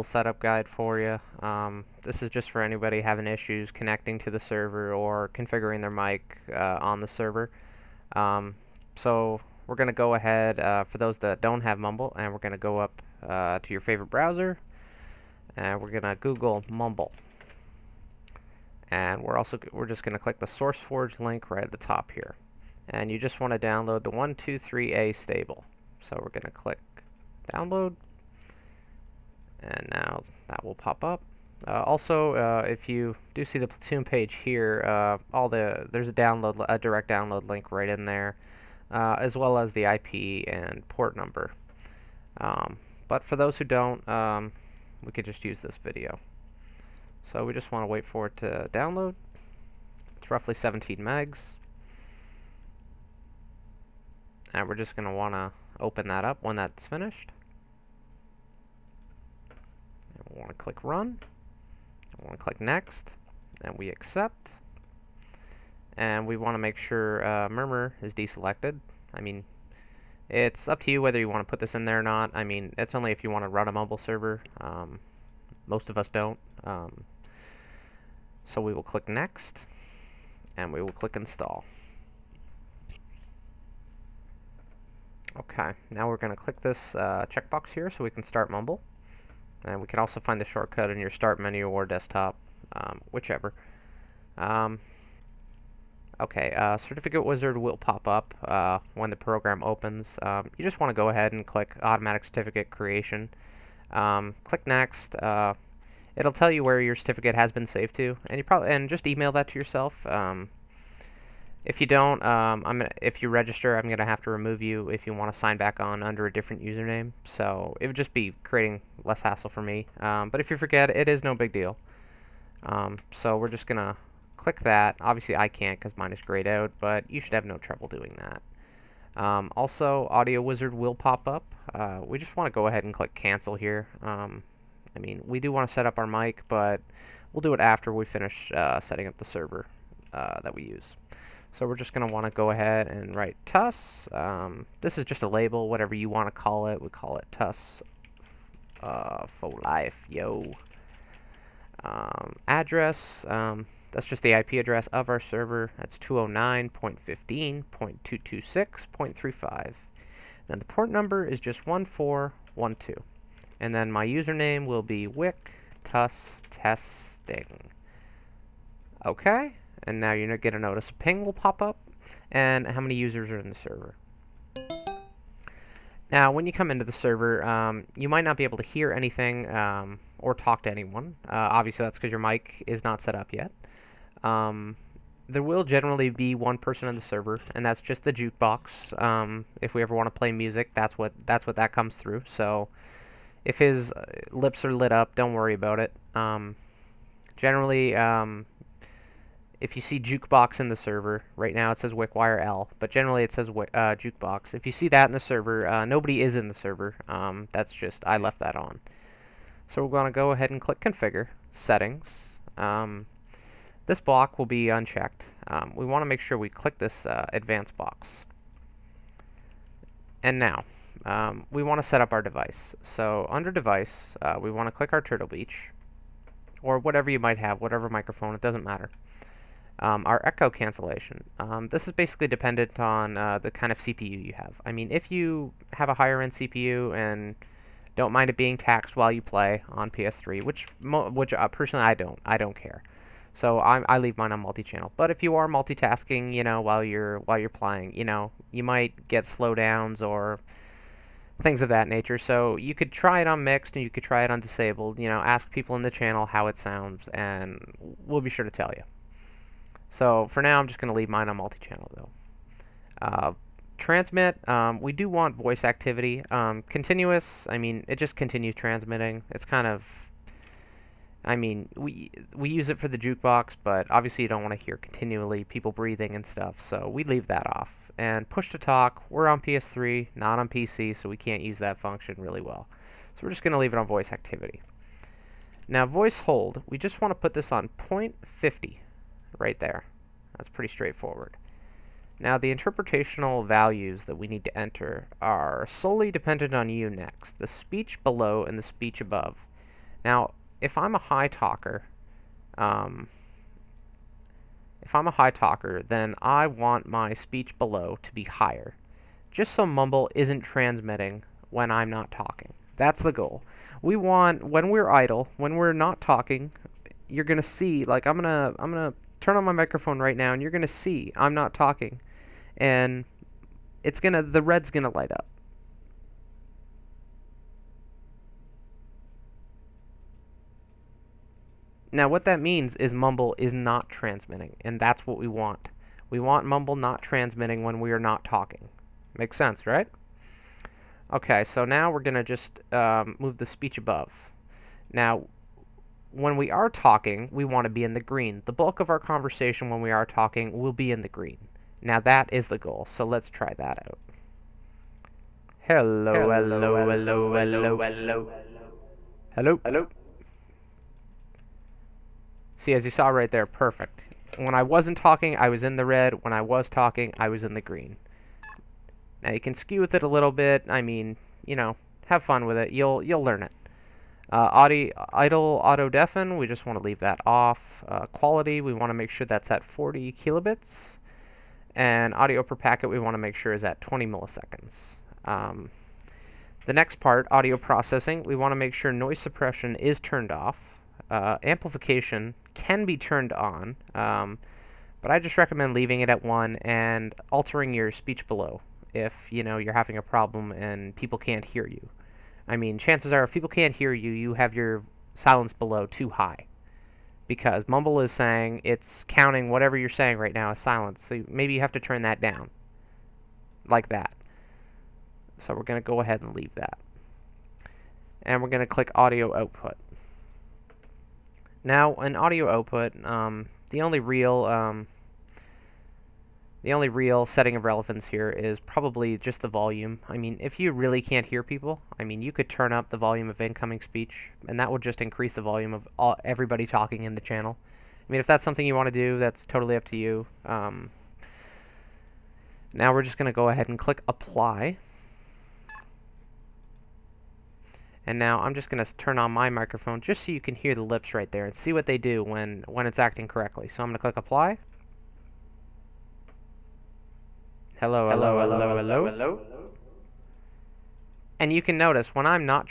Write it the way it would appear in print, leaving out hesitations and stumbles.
Mumble setup guide for you. This is just for anybody having issues connecting to the server or configuring their mic on the server. So we're going to go ahead, for those that don't have Mumble, and we're going to go up to your favorite browser, and we're going to Google Mumble. And we're just going to click the SourceForge link right at the top here. And you just want to download the 123A stable. So we're going to click download, and now that will pop up. Also, if you do see the Platoon page here, there's a direct download link right in there, as well as the IP and port number. But for those who don't, we could just use this video. So we just want to wait for it to download. It's roughly 17 megs. And we're just going to want to open that up when that's finished. And we want to click run. We want to click next. And we accept. And we want to make sure Murmur is deselected. I mean, it's up to you whether you want to put this in there or not. I mean, it's only if you want to run a Mumble server. Most of us don't. So we will click next. And we will click install. Okay, now we're going to click this checkbox here so we can start Mumble. And we can also find the shortcut in your start menu or desktop, whichever. Okay, Certificate Wizard will pop up when the program opens. You just want to go ahead and click Automatic Certificate Creation. Click Next. It'll tell you where your certificate has been saved to, and just email that to yourself. If you don't, if you register, I'm gonna have to remove you if you want to sign back on under a different username. So it would just be creating less hassle for me. But if you forget, it is no big deal. So we're just gonna click that. Obviously, I can't because mine is grayed out, but you should have no trouble doing that. Also, Audio Wizard will pop up. We just want to go ahead and click Cancel here. I mean, we do want to set up our mic, but we'll do it after we finish setting up the server that we use. So we're just going to want to go ahead and write TUS. This is just a label, whatever you want to call it. We call it TUS for life, yo. Address, that's just the IP address of our server. That's 209.15.226.35. Then the port number is just 1412. And then my username will be wick TUS testing. Okay. And now you're going to get a notice. A ping will pop up, and how many users are in the server. Now, when you come into the server, you might not be able to hear anything or talk to anyone. Obviously, that's because your mic is not set up yet. There will generally be one person in the server, and that's just the jukebox. If we ever want to play music, that's what that comes through. So, if his lips are lit up, don't worry about it. Generally, if you see jukebox in the server, right now it says WickWire L, but generally it says jukebox. If you see that in the server, nobody is in the server. That's just, I left that on. So we're going to go ahead and click Configure, Settings. This block will be unchecked. We want to make sure we click this Advanced box. And now, we want to set up our device. So under Device, we want to click our Turtle Beach, or whatever you might have, whatever microphone, it doesn't matter. Our echo cancellation. This is basically dependent on the kind of CPU you have. I mean, if you have a higher end CPU and don't mind it being taxed while you play on PS3, which personally I don't care. So I leave mine on multi-channel. But if you are multitasking, you know, while you're playing, you know, you might get slowdowns or things of that nature. So you could try it on mixed and you could try it on disabled. You know, ask people in the channel how it sounds, and we'll be sure to tell you. So for now, I'm just going to leave mine on multi-channel though. Transmit, we do want voice activity. Continuous, I mean, it just continues transmitting. It's kind of, I mean, we use it for the jukebox, but obviously you don't want to hear continually people breathing and stuff, so we leave that off. And push to talk, we're on PS3, not on PC, so we can't use that function really well. So we're just going to leave it on voice activity. Now voice hold, we just want to put this on 0.50. Right there. That's pretty straightforward. Now the interpretational values that we need to enter are solely dependent on you next. The speech below and the speech above Now, if I'm a high talker, um, then I want my speech below to be higher, just so Mumble isn't transmitting when I'm not talking. That's the goal. We want, when we're idle, when we're not talking, you're gonna see, like, I'm gonna turn on my microphone right now, and you're gonna see I'm not talking, and the red's gonna light up. Now, what that means is Mumble is not transmitting, and that's what we want. We want Mumble not transmitting when we are not talking. Makes sense, right? Okay, so now we're going to just move the speech above. Now, when we are talking, we want to be in the green. The bulk of our conversation when we are talking will be in the green. Now, that is the goal, so let's try that out. Hello, hello, hello, hello, hello. Hello. Hello. See, as you saw right there, perfect. When I wasn't talking, I was in the red. When I was talking, I was in the green. Now, you can skew with it a little bit. I mean, you know, have fun with it. You'll learn it. Idle auto deafen, we just want to leave that off. Quality, we want to make sure that's at 40 kilobits. And audio per packet, we want to make sure is at 20 milliseconds. The next part, audio processing, we want to make sure noise suppression is turned off. Amplification can be turned on, but I just recommend leaving it at 1 and altering your speech below if, you know, you're having a problem and people can't hear you. I mean, chances are if people can't hear you, you have your silence below too high, because Mumble is saying it's counting whatever you're saying right now as silence, so maybe you have to turn that down, like that. So we're going to go ahead and leave that. And we're going to click audio output. Now, in audio output, the only real setting of relevance here is probably just the volume. I mean, if you really can't hear people, I mean, you could turn up the volume of incoming speech, and that would just increase the volume of everybody talking in the channel. I mean, if that's something you want to do, that's totally up to you. Now we're just going to go ahead and click apply. And now I'm just going to turn on my microphone just so you can hear the lips right there and see what they do when it's acting correctly. So I'm going to click apply. Hello, hello, hello, hello, hello. And you can notice when I'm not